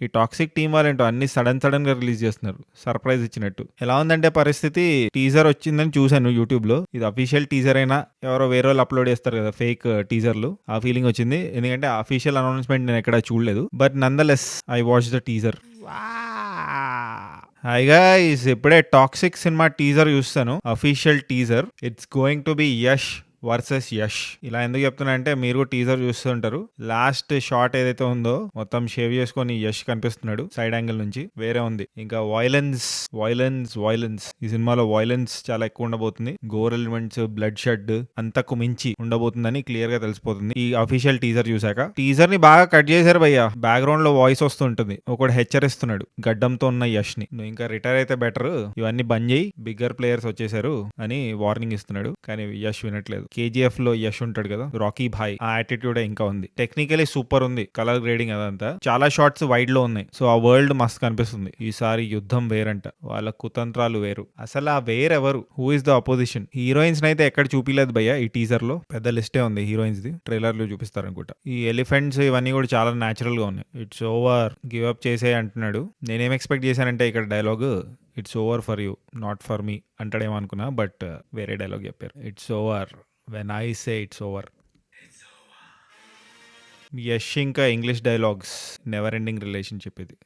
ఈ toxic team వాళ్ళేంటో అన్ని sudden గా రిలీజ్ చేస్తున్నారు, సర్ప్రైజ్ ఇచ్చినట్టు. ఎలా ఉందంటే పరిస్థితి, టీజర్ వచ్చిందని చూశాను యూట్యూబ్ లో. ఇది అఫీషియల్ టీజర్ అయినా ఎవరో వేరే వాళ్ళు అప్లోడ్ చేస్తారు కదా ఫేక్ టీజర్లు, ఆ ఫీలింగ్ వచ్చింది. ఎందుకంటే అఫీషియల్ అనౌన్స్మెంట్ నేను ఎక్కడ చూడలేదు. But Nanda less I watch the teaser. Hi guys, ఇప్పుడే టాక్సిక్ సినిమా టీజర్ చూస్తాను, official teaser. It's going to be Yash versus Yash. ఇలా ఎందుకు చెప్తున్నా అంటే మీరు టీజర్ చూస్తుంటారు, లాస్ట్ షాట్ ఏదైతే ఉందో మొత్తం షేవ్ చేసుకొని యష్ కనిపిస్తున్నాడు సైడ్ యాంగిల్ నుంచి, వేరే ఉంది. ఇంకా వైలెన్స్ ఈ సినిమాలో వైలెన్స్ చాలా ఎక్కువ ఉండబోతుంది. గోర్ ఎలిమెంట్స్, బ్లడ్ షెడ్ అంతకు మించి ఉండబోతుందని క్లియర్ గా తెలిసిపోతుంది ఈ అఫీషియల్ టీజర్ చూసాక. టీజర్ ని బాగా కట్ చేశారు భయ్య, బ్యాక్గ్రౌండ్ లో వాయిస్ వస్తుంటుంది, ఒకడు హెచ్చరిస్తున్నాడు గడ్డంతో ఉన్న యష్ ని, నువ్వు ఇంకా రిటైర్ అయితే బెటర్, ఇవన్నీ బంద్ చేయి, బిగ్గర్ ప్లేయర్స్ వచ్చేసారు అని వార్నింగ్ ఇస్తున్నాడు. కానీ యష్ వినట్లేదు. కేజీఎఫ్ లో యష్ ఉంటాడు కదా, రాకీ భాయ్, ఆ యాటిట్యూడ్ ఇంకా ఉంది. టెక్నికలీ సూపర్ ఉంది, కలర్ గ్రేడింగ్ అదంతా. చాలా షార్ట్స్ వైడ్ లో ఉన్నాయి, సో ఆ వరల్డ్ మస్త్ కనిపిస్తుంది. ఈసారి యుద్ధం వేరంట, వాళ్ళ కుతంత్రాలు వేరు. అసలు ఆ వేరెవరు, who is the opposition? Heroines అయితే ఎక్కడ చూపిలేదు భయ్య ఈ టీజర్ లో, పెద్ద లిస్టే ఉంది హీరోయిన్స్ ది, ట్రైలర్ లో చూపిస్తారు అనుకుంటా. ఈ ఎలిఫెంట్స్ ఇవన్నీ కూడా చాలా న్యాచురల్ గా ఉన్నాయి. ఇట్స్ ఓవర్, గివ్ అప్ చేసే అంటున్నాడు. నేనేం ఎక్స్పెక్ట్ చేశానంటే ఇక్కడ dialogue it's over for you not for me అంటాడేమో అనుకున్నా, బట్ వేరే డైలాగ్ చెప్పారు. It's over when I say it's over. Yash ఇంకా English dialogues, never ending relationship ఇది.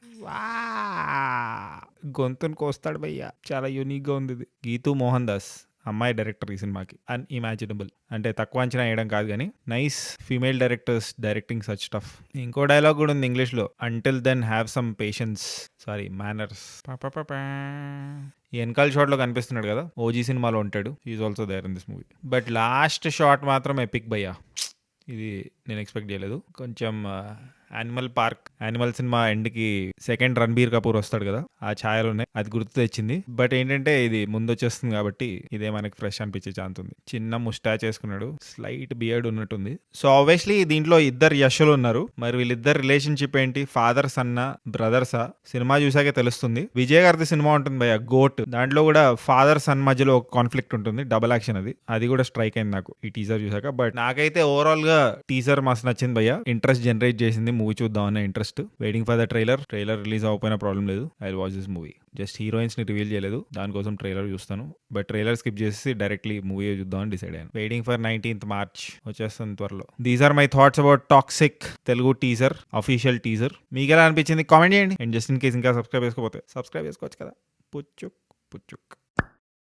గొంతును కోస్తాడు భయ్య, చాలా యూనిక్ గా ఉంది ఇది. గీతూ మోహన్ దాస్ అమ్మాయి డైరెక్టర్ ఈ సినిమాకి. అన్ఇమాజినబుల్ అంటే తక్కువ అంచనా వేయడం కాదు కానీ, nice female directors directing such stuff. ఇంకో డైలాగ్ కూడా ఉంది ఇంగ్లీష్ లో, until then have some patience, sorry manners. ఈ వెనకాల షాట్ లో కనిపిస్తున్నాడు కదా, ఓజీ సినిమాలో ఉంటాడు, is also there in this movie. But last shot మాత్రం ఎపిక్ భయ్యా, ఇది నేను ఎక్స్పెక్ట్ చేయలేదు. కొంచెం యానిమల్ సినిమా ఎండ్కి సెకండ్ రణబీర్ కపూర్ వస్తాడు కదా, ఆ ఛాయలు ఉన్నాయి, అది గుర్తు తెచ్చింది. బట్ ఏంటంటే ఇది ముందు వచ్చేస్తుంది కాబట్టి ఇదే మనకి ఫ్రెష్ అనిపించే ఛాన్స్ ఉంది. చిన్న ముస్టాచ్ చేసుకున్నాడు, స్లైట్ బియర్డ్ ఉన్నట్టుంది. సో ఆబ్వియస్లీ దీంట్లో ఇద్దరు యష్లు ఉన్నారు. మరి వీళ్ళిద్దరు రిలేషన్షిప్ ఏంటి, ఫాదర్ సన్నా బ్రదర్సా, సినిమా చూసాకే తెలుస్తుంది. విజయ్ గారిది సినిమా ఉంటుంది భయ్య గోట్, దాంట్లో కూడా ఫాదర్ సన్ మధ్యలో ఒక కాన్ఫ్లిక్ట్ ఉంటుంది, డబల్ యాక్షన్. అది కూడా స్ట్రైక్ అయింది నాకు ఈ టీజర్ చూసాక. బట్ నాకైతే ఓవరాల్ గా టీజర్ మస్తు నచ్చింది భయ్య, ఇంట్రెస్ట్ జనరేట్ చేసింది, మూవీ చూద్దాం అనే interest. Waiting for the trailer release అవ్వకపోయినా ప్రాబ్లం లేదు, I will watch this movie. Just heroines ని రివీల్ చేయలేదు, దానికోసం ట్రైలర్ చూస్తాను. బట్ ట్రైలర్ స్కిప్ చేసి డైరెక్ట్లీ మూవీ చూద్దాం అని డిసైడ్ అయ్యాను. వెయిటింగ్ ఫర్ 19th March, వచ్చేస్తుంది త్వరలో. These are my thoughts about toxic Telugu teaser, official teaser. మీకు ఎలా అనిపించింది కామెంట్ చేయండి. అండ్ జస్ట్ ఇన్ కేస్ ఇంకా సబ్స్క్రైబ్ చేసుకోవచ్చు కదా, పుచ్చుక్.